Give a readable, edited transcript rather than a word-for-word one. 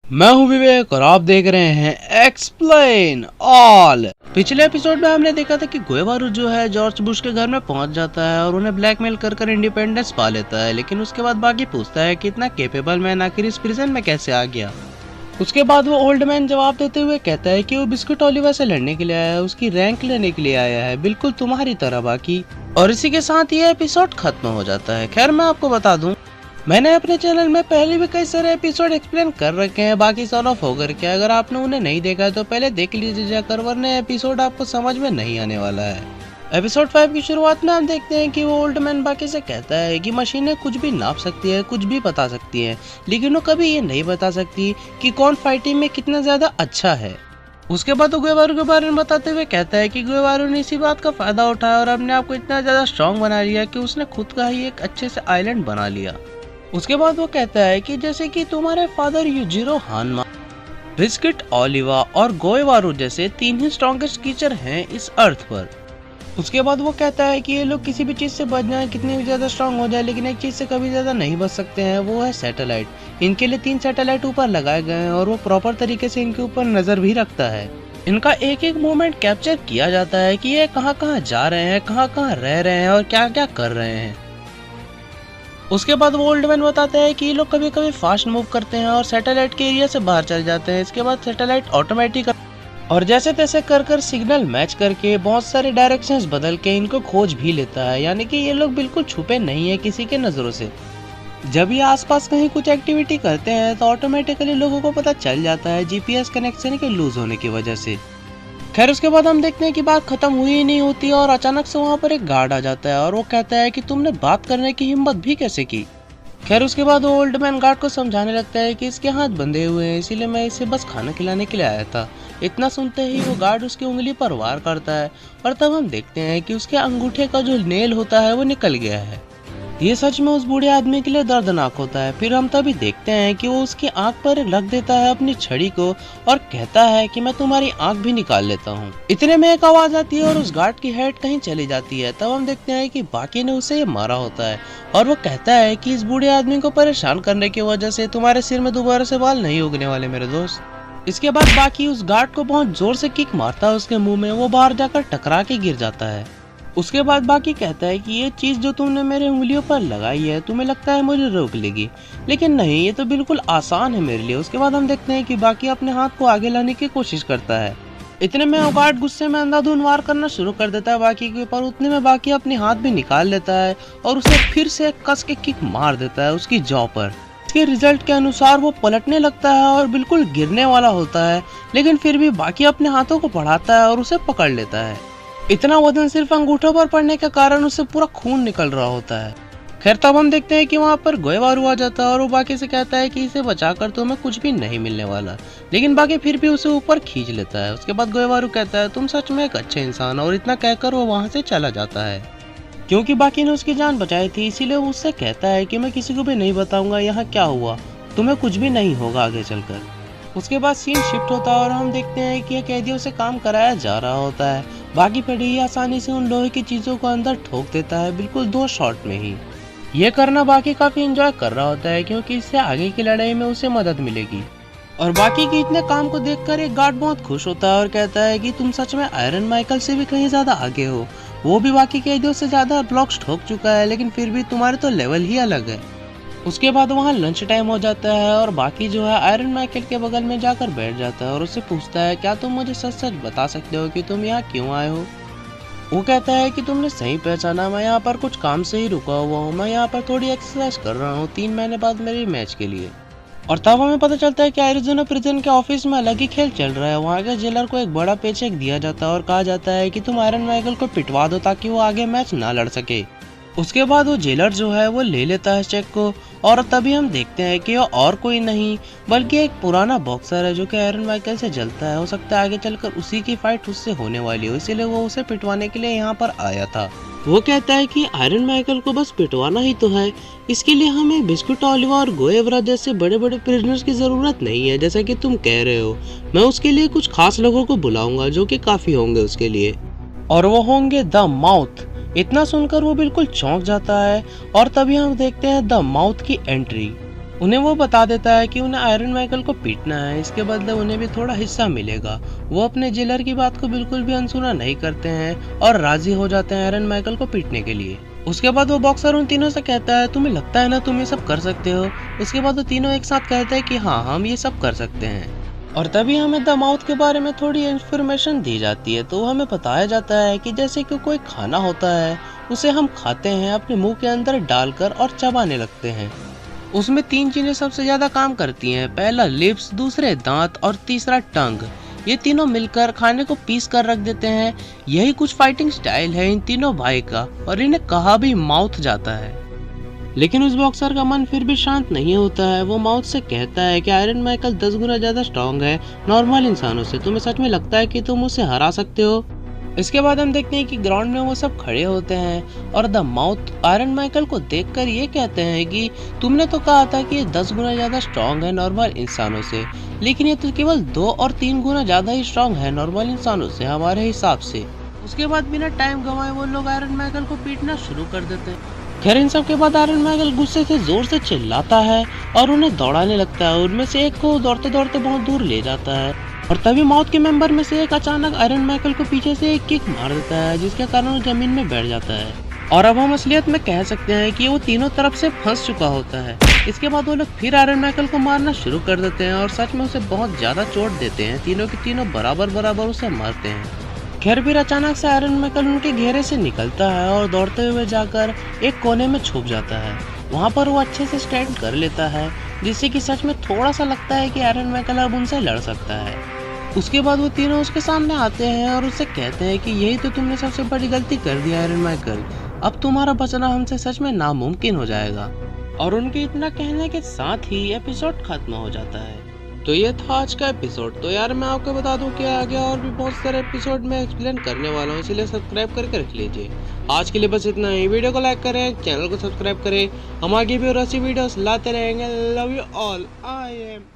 मैं हूं विवेक और आप देख रहे हैं एक्सप्लेन ऑल। पिछले एपिसोड में हमने देखा था कि गुएवारू जो है जॉर्ज बुश के घर में पहुंच जाता है और उन्हें ब्लैकमेल कर इंडिपेंडेंस पा लेता है, लेकिन उसके बाद बाकी पूछता है कि इतना केपेबल मैन आखिर इस प्रिजन में कैसे आ गया। उसके बाद वो ओल्ड मैन जवाब देते हुए कहता है कि वो बिस्कुट ओलिवर से लड़ने के लिए आया है, उसकी रैंक लेने के लिए आया है, बिल्कुल तुम्हारी तरह बाकी। और इसी के साथ ये एपिसोड खत्म हो जाता है। खैर मैं आपको बता दूं, मैंने अपने चैनल में पहले भी कई सारे एपिसोड एक्सप्लेन कर रखे हैं बाकी सॉन ऑफ होकर के। अगर आपने उन्हें नहीं देखा तो पहले देख लीजिए जाकर, वरना एपिसोड आपको समझ में नहीं आने वाला है। एपिसोड 5 की शुरुआत में हम देखते हैं कि वो ओल्ड मैन बाकी से कहता है कि मशीनें कुछ भी नाप सकती है, कुछ भी बता सकती है, लेकिन वो कभी ये नहीं बता सकती कि कौन फाइटिंग में कितना ज्यादा अच्छा है। उसके बाद वो गुएवारू के बारे में बताते हुए कहता है कि गुएवारू ने इसी बात का फायदा उठाया और अपने आप को इतना ज्यादा स्ट्रॉन्ग बना लिया कि उसने खुद का ही एक अच्छे से आइलैंड बना लिया। उसके बाद वो कहता है कि जैसे कि तुम्हारे फादर यूजिरो हानमा, बिस्किट ओलिवा और गुएवारू जैसे 3 ही स्ट्रॉन्गेस्ट क्रीचर हैं इस अर्थ पर। उसके बाद वो कहता है कि ये लोग किसी भी चीज से बच जाए, कितनी भी ज्यादा स्ट्रॉन्ग हो जाए, लेकिन एक चीज से कभी ज्यादा नहीं बच सकते हैं, वो है सैटेलाइट। इनके लिए 3 सैटेलाइट ऊपर लगाए गए हैं और वो प्रॉपर तरीके से इनके ऊपर नजर भी रखता है। इनका एक एक मूवमेंट कैप्चर किया जाता है कि ये कहाँ कहाँ जा रहे हैं, कहाँ कहाँ रह रहे हैं और क्या क्या कर रहे हैं। उसके बाद वो ओल्ड मैन बताते हैं कि ये लोग कभी कभी फास्ट मूव करते हैं और सैटेलाइट के एरिया से बाहर चले जाते हैं। इसके बाद सैटेलाइट ऑटोमेटिक और जैसे तैसे कर सिग्नल मैच करके बहुत सारे डायरेक्शंस बदल के इनको खोज भी लेता है, यानी कि ये लोग बिल्कुल छुपे नहीं है किसी के नजरों से। जब ये आसपास कहीं कुछ एक्टिविटी करते हैं तो ऑटोमेटिकली लोगों को पता चल जाता है जीपीएस कनेक्शन के लूज होने की वजह से। खैर उसके बाद हम देखते हैं कि बात खत्म हुई ही नहीं होती और अचानक से वहाँ पर एक गार्ड आ जाता है और वो कहता है कि तुमने बात करने की हिम्मत भी कैसे की। खैर उसके बाद वो ओल्ड मैन गार्ड को समझाने लगता है कि इसके हाथ बंधे हुए हैं, इसीलिए मैं इसे बस खाना खिलाने के लिए आया था। इतना सुनते ही वो गार्ड उसकी उंगली पर वार करता है और तब हम देखते हैं कि उसके अंगूठे का जो नेल होता है वो निकल गया है। ये सच में उस बूढ़े आदमी के लिए दर्दनाक होता है। फिर हम तभी देखते हैं कि वो उसकी आंख पर रख देता है अपनी छड़ी को और कहता है कि मैं तुम्हारी आंख भी निकाल लेता हूँ। इतने में एक आवाज आती है और उस गार्ड की हेड कहीं चली जाती है। तब हम देखते हैं कि बाकी ने उसे ये मारा होता है और वो कहता है कि इस बूढ़े आदमी को परेशान करने की वजह से तुम्हारे सिर में दोबारा से बाल नहीं उगने वाले मेरे दोस्त। इसके बाद बाकी उस गार्ड को बहुत जोर से किक मारता है उसके मुंह में, वो बाहर जाकर टकरा के गिर जाता है। उसके बाद बाकी कहता है कि ये चीज जो तुमने मेरे उंगलियों पर लगाई है तुम्हें लगता है मुझे रोक लेगी, लेकिन नहीं, ये तो बिल्कुल आसान है मेरे लिए। उसके बाद हम देखते हैं कि बाकी अपने हाथ को आगे लाने की कोशिश करता है। इतने में गार्ड गुस्से में अंधाधुंध वार करना शुरू कर देता है बाकी के ऊपर। उतने में बाकी अपने हाथ भी निकाल लेता है और उसे फिर से कस के किक मार देता है उसकी जॉ पर। इसके रिजल्ट के अनुसार वो पलटने लगता है और बिल्कुल गिरने वाला होता है, लेकिन फिर भी बाकी अपने हाथों को बढ़ाता है और उसे पकड़ लेता है। इतना वजन सिर्फ अंगूठों पर पड़ने के कारण उससे पूरा खून निकल रहा होता है। खैर तब हम देखते हैं कि वहाँ पर गुएवारू आ जाता है और वो बाकी से कहता है कि इसे बचाकर तो हमें कुछ भी नहीं मिलने वाला, लेकिन बाकी फिर भी उसे ऊपर खींच लेता है। उसके बाद गुएवारू कहता है तुम सच में एक अच्छे इंसान हो, और इतना कहकर वो वहाँ से चला जाता है। क्योंकि बाकी ने उसकी जान बचाई थी इसीलिए वो उससे कहता है कि मैं किसी को भी नहीं बताऊंगा यहाँ क्या हुआ, तुम्हें कुछ भी नहीं होगा आगे चलकर। उसके बाद सीन शिफ्ट होता है और हम देखते हैं कि कैदियों से काम कराया जा रहा होता है। बाकी पेड़ी आसानी से उन लोहे की चीजों को अंदर ठोक देता है, बिल्कुल 2 शॉट में ही। ये करना बाकी काफी एंजॉय कर रहा होता है क्योंकि इससे आगे की लड़ाई में उसे मदद मिलेगी। और बाकी के इतने काम को देखकर एक गार्ड बहुत खुश होता है और कहता है कि तुम सच में आयरन माइकल से भी कहीं ज्यादा आगे हो। वो भी बाकी कैदियों से ज्यादा ब्लॉक्स ठोक चुका है, लेकिन फिर भी तुम्हारे तो लेवल ही अलग है। उसके बाद वहाँ लंच टाइम हो जाता है और बाकी जो है आयरन माइकल के बगल में जाकर बैठ जाता है और उससे पूछता है क्या तुम मुझे सच सच बता सकते हो कि तुम यहाँ क्यों आए हो। वो कहता है कि तुमने सही पहचाना, मैं यहाँ पर कुछ काम से ही रुका हुआ हूँ, मैं यहाँ पर थोड़ी एक्सरसाइज कर रहा हूँ 3 महीने बाद मेरे मैच के लिए। और तब हमें पता चलता है कि एरिज़ोना प्रिजन के ऑफिस में अलग ही खेल चल रहा है। वहाँ के जेलर को एक बड़ा पेचेक दिया जाता है और कहा जाता है कि तुम आयरन माइकल को पिटवा दो ताकि वो आगे मैच ना लड़ सके। उसके बाद वो जेलर जो है वो ले लेता है चेक को और तभी हम देखते हैं कि वो और कोई नहीं बल्कि एक पुराना बॉक्सर है जो कि आयरन माइकल से जलता है। हो सकता है आगे चलकर उसी की फाइट उससे होने वाली हो, इसीलिए वो उसे पिटवाने के लिए यहाँ पर आया था। वो कहता है कि आयरन माइकल को बस पिटवाना ही तो है, इसके लिए हमें बिस्कुट ओलिवा और गुएवारू जैसे बड़े बड़े प्रिजनर्स की जरूरत नहीं है जैसा कि तुम कह रहे हो। मैं उसके लिए कुछ खास लोगों को बुलाऊंगा जो कि काफी होंगे उसके लिए, और वो होंगे द माउथ। इतना सुनकर वो बिल्कुल चौंक जाता है और तभी हम देखते हैं द माउथ की एंट्री। उन्हें वो बता देता है कि उन्हें आयरन माइकल को पीटना है, इसके बदले उन्हें भी थोड़ा हिस्सा मिलेगा। वो अपने जेलर की बात को बिल्कुल भी अनसुना नहीं करते हैं और राजी हो जाते हैं आयरन माइकल को पीटने के लिए। उसके बाद वो बॉक्सर उन तीनों से कहता है, तुम्हें लगता है ना तुम ये सब कर सकते हो। उसके बाद वो तीनों एक साथ कहते हैं कि हाँ, हम ये सब कर सकते हैं। और तभी हमें द माउथ के बारे में थोड़ी इन्फॉर्मेशन दी जाती है। तो हमें बताया जाता है कि जैसे कि कोई खाना होता है, उसे हम खाते हैं, अपने मुंह के अंदर डालकर और चबाने लगते हैं। उसमें 3 चीजें सबसे ज्यादा काम करती हैं। पहला लिप्स, दूसरे दांत और तीसरा टंग। ये तीनों मिलकर खाने को पीस कर रख देते हैं। यही कुछ फाइटिंग स्टाइल है इन तीनों भाई का, और इन्हें कहा भी माउथ जाता है। लेकिन उस बॉक्सर का मन फिर भी शांत नहीं होता है। वो माउथ से कहता है कि आयरन माइकल 10 गुना ज्यादा स्ट्रॉन्ग है नॉर्मल इंसानों से। तुम्हें सच में लगता है कि तुम उसे हरा सकते हो? इसके बाद हम देखते हैं कि ग्राउंड में वो सब खड़े होते हैं और द माउथ आयरन माइकल को देखकर ये कहते हैं कि तुमने तो कहा था कि ये 10 गुना ज्यादा स्ट्रॉन्ग है नॉर्मल इंसानों से, लेकिन ये तो केवल 2 और 3 गुना ज्यादा ही स्ट्रॉन्ग है नॉर्मल इंसानों से हमारे हिसाब से। उसके बाद बिना टाइम गंवाए वो लोग आयरन माइकल को पीटना शुरू कर देते हैं। खैर इन सब के बाद आयरन माइकल गुस्से से जोर से चिल्लाता है और उन्हें दौड़ाने लगता है। उनमें से एक को दौड़ते दौड़ते बहुत दूर ले जाता है और तभी मौत के मेंबर में से एक अचानक आयरन माइकल को पीछे से एक किक मार देता है, जिसके कारण वो जमीन में बैठ जाता है। और अब हम असलियत में कह सकते हैं कि वो तीनों तरफ से फंस चुका होता है। इसके बाद वो लोग फिर आयरन माइकल को मारना शुरू कर देते हैं और सच में उसे बहुत ज्यादा चोट देते हैं। तीनों के तीनों बराबर बराबर उसे मारते हैं। खैर फिर अचानक से आयरन माइकल उनके घेरे से निकलता है और दौड़ते हुए जाकर एक कोने में छुप जाता है। वहाँ पर वो अच्छे से स्टैंड कर लेता है, जिससे कि सच में थोड़ा सा लगता है कि आयरन माइकल अब उनसे लड़ सकता है। उसके बाद वो तीनों उसके सामने आते हैं और उससे कहते हैं कि यही तो तुमने सबसे बड़ी गलती कर दी आयरन माइकल, अब तुम्हारा बचना हमसे सच में नामुमकिन हो जाएगा। और उनके इतना कहने के साथ ही एपिसोड खत्म हो जाता है। तो ये था आज का एपिसोड। तो यार मैं आपको बता दूं कि आगे और भी बहुत सारे एपिसोड में एक्सप्लेन करने वाला हूँ, इसलिए सब्सक्राइब करके रख लीजिए। आज के लिए बस इतना ही। वीडियो को लाइक करें, चैनल को सब्सक्राइब करें। हम आगे भी और ऐसी वीडियोस लाते रहेंगे। Love you all. I am